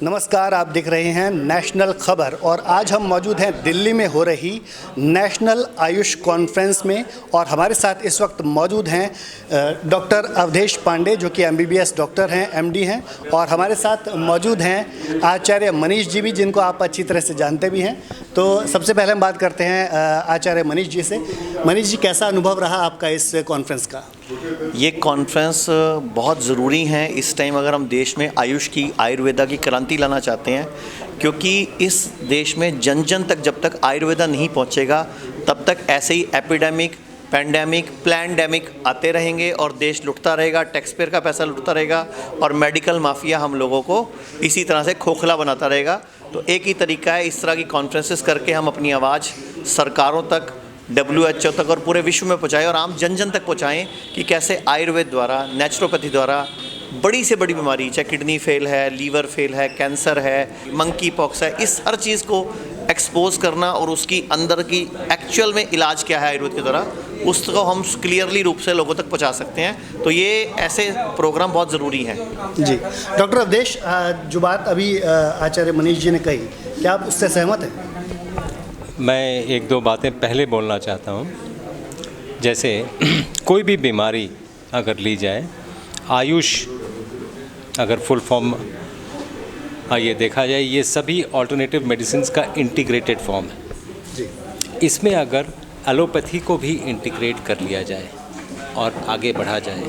नमस्कार, आप देख रहे हैं नेशनल खबर और आज हम मौजूद हैं दिल्ली में हो रही नेशनल आयुष कॉन्फ्रेंस में और हमारे साथ इस वक्त मौजूद हैं डॉक्टर अवधेश पांडे जो कि MBBS डॉक्टर हैं, MD हैं, और हमारे साथ मौजूद हैं आचार्य मनीष जी भी, जिनको आप अच्छी तरह से जानते भी हैं। तो सबसे पहले हम बात करते हैं आचार्य मनीष जी से। मनीष जी, कैसा अनुभव रहा आपका इस कॉन्फ्रेंस का? ये कॉन्फ्रेंस बहुत ज़रूरी है इस टाइम अगर हम देश में आयुष की, आयुर्वेदा की क्रांति लाना चाहते हैं, क्योंकि इस देश में जन जन तक जब तक आयुर्वेदा नहीं पहुंचेगा तब तक ऐसे ही एपिडेमिक, पैंडेमिक, प्लैंडेमिक आते रहेंगे और देश लुटता रहेगा, टैक्स पेयर का पैसा लुटता रहेगा और मेडिकल माफिया हम लोगों को इसी तरह से खोखला बनाता रहेगा। तो एक ही तरीका है, इस तरह की कॉन्फ्रेंसेस करके हम अपनी आवाज़ सरकारों तक, WHO तक और पूरे विश्व में पहुँचाएं और आम जन जन तक पहुँचाएं कि कैसे आयुर्वेद द्वारा, नेचुरोपैथी द्वारा बड़ी से बड़ी बीमारी, चाहे किडनी फेल है, लीवर फेल है, कैंसर है, मंकी पॉक्स है, इस हर चीज़ को एक्सपोज करना और उसकी अंदर की एक्चुअल में इलाज क्या है आयुर्वेद के द्वारा, उसको हम क्लियरली रूप से लोगों तक पहुंचा सकते हैं। तो ये ऐसे प्रोग्राम बहुत ज़रूरी हैं। जी डॉक्टर अवधेश, जो बात अभी आचार्य मनीष जी ने कही, क्या आप उससे सहमत हैं? मैं एक दो बातें पहले बोलना चाहता हूँ। जैसे कोई भी बीमारी अगर ली जाए, आयुष अगर फुल फॉर्म ये देखा जाए, ये सभी ऑल्टरनेटिव मेडिसिन का इंटीग्रेटेड फॉर्म है जी। इसमें अगर एलोपैथी को भी इंटीग्रेट कर लिया जाए और आगे बढ़ा जाए,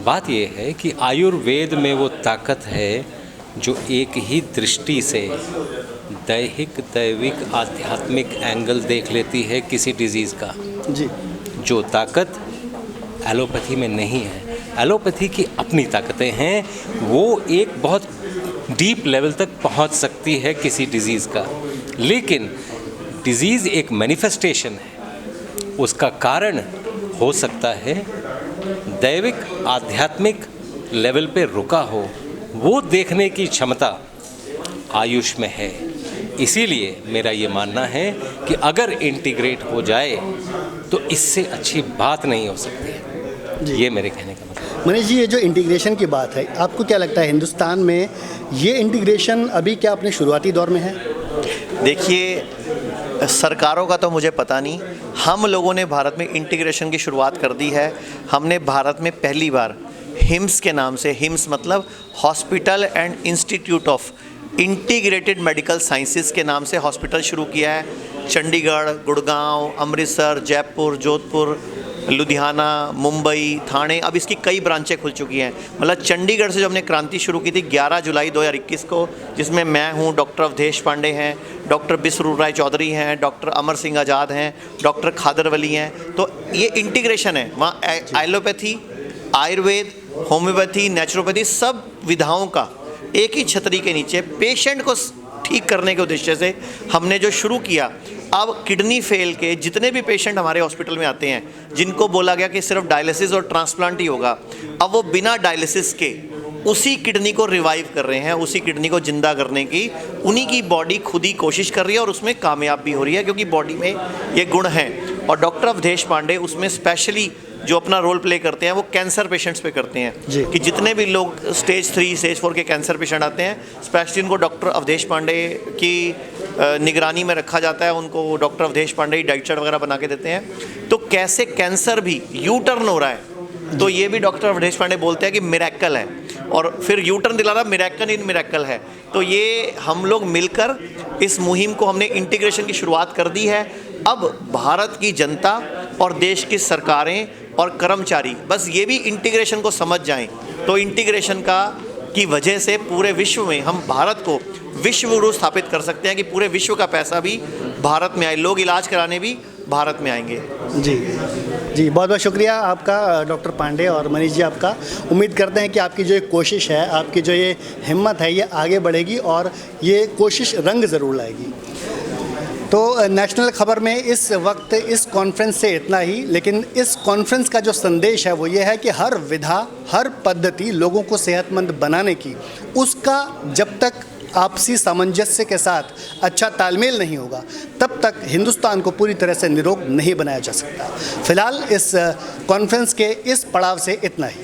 बात ये है कि आयुर्वेद में वो ताकत है जो एक ही दृष्टि से दैहिक, दैविक, आध्यात्मिक एंगल देख लेती है किसी डिजीज़ का, जी। जो ताकत एलोपैथी में नहीं है। एलोपैथी की अपनी ताकतें हैं, वो एक बहुत डीप लेवल तक पहुंच सकती है किसी डिज़ीज़ का, लेकिन डिज़ीज़ एक मैनिफेस्टेशन है, उसका कारण हो सकता है दैविक, आध्यात्मिक लेवल पे रुका हो, वो देखने की क्षमता आयुष में है। इसीलिए मेरा ये मानना है कि अगर इंटीग्रेट हो जाए तो इससे अच्छी बात नहीं हो सकती है। ये मेरे कहने का मतलब। मनीष जी, ये जो इंटीग्रेशन की बात है, आपको क्या लगता है हिंदुस्तान में ये इंटीग्रेशन अभी क्या अपने शुरुआती दौर में है? देखिए, सरकारों का तो मुझे पता नहीं, हम लोगों ने भारत में इंटीग्रेशन की शुरुआत कर दी है। हमने भारत में पहली बार हिम्स के नाम से, हिम्स मतलब hospital and institute of integrated medical sciences के नाम से हॉस्पिटल शुरू किया है। चंडीगढ़, गुड़गांव, अमृतसर, जयपुर, जोधपुर, लुधियाना, मुंबई, ठाणे, अब इसकी कई ब्रांचें खुल चुकी हैं। मतलब चंडीगढ़ से जो हमने क्रांति शुरू की थी 11 जुलाई 2021 को, जिसमें मैं हूँ, डॉक्टर अवधेश पांडे हैं, डॉक्टर बिसरू राय चौधरी हैं, डॉक्टर अमर सिंह आज़ाद हैं, डॉक्टर खादरवली हैं। तो ये इंटीग्रेशन है, वहाँ एलोपैथी, आयुर्वेद, होम्योपैथी, नेचुरोपैथी, सब विधाओं का एक ही छतरी के नीचे पेशेंट को ठीक करने के उद्देश्य से हमने जो शुरू किया। अब किडनी फेल के जितने भी पेशेंट हमारे हॉस्पिटल में आते हैं, जिनको बोला गया कि सिर्फ डायलिसिस और ट्रांसप्लांट ही होगा, अब वो बिना डायलिसिस के उसी किडनी को रिवाइव कर रहे हैं, उसी किडनी को जिंदा करने की उन्हीं की बॉडी खुद ही कोशिश कर रही है और उसमें कामयाब भी हो रही है, क्योंकि बॉडी में ये गुण हैं। और डॉक्टर अवधेश पांडे उसमें स्पेशली जो अपना रोल प्ले करते हैं वो कैंसर पेशेंट्स पे करते हैं कि जितने भी लोग स्टेज 3, स्टेज 4 के कैंसर पेशेंट आते हैं, स्पेशली उनको डॉक्टर अवधेश पांडे की निगरानी में रखा जाता है। उनको डॉक्टर अवधेश पांडे ही डाइट चार्ट वगैरह बना के देते हैं। तो कैसे कैंसर भी यू टर्न हो रहा है, तो ये भी डॉक्टर अवधेश पांडे बोलते हैं कि मिरेकल है, और फिर यू टर्न दिलाना मिरेकल इन मिरेकल है। तो ये हम लोग मिलकर इस मुहिम को हमने इंटीग्रेशन की शुरुआत कर दी है। अब भारत की जनता और देश की सरकारें और कर्मचारी बस ये भी इंटीग्रेशन को समझ जाएं, तो इंटीग्रेशन की वजह से पूरे विश्व में हम भारत को विश्व गुरु स्थापित कर सकते हैं कि पूरे विश्व का पैसा भी भारत में आए, लोग इलाज कराने भी भारत में आएंगे। जी जी, बहुत बहुत शुक्रिया आपका डॉक्टर पांडे और मनीष जी आपका। उम्मीद करते हैं कि आपकी जो ये कोशिश है, आपकी जो ये हिम्मत है, ये आगे बढ़ेगी और ये कोशिश रंग ज़रूर लाएगी। तो नेशनल खबर में इस वक्त इस कॉन्फ्रेंस से इतना ही, लेकिन इस कॉन्फ्रेंस का जो संदेश है वो ये है कि हर विधा, हर पद्धति लोगों को सेहतमंद बनाने की, उसका जब तक आपसी सामंजस्य के साथ अच्छा तालमेल नहीं होगा, तब तक हिंदुस्तान को पूरी तरह से निरोग नहीं बनाया जा सकता। फिलहाल इस कॉन्फ्रेंस के इस पड़ाव से इतना ही।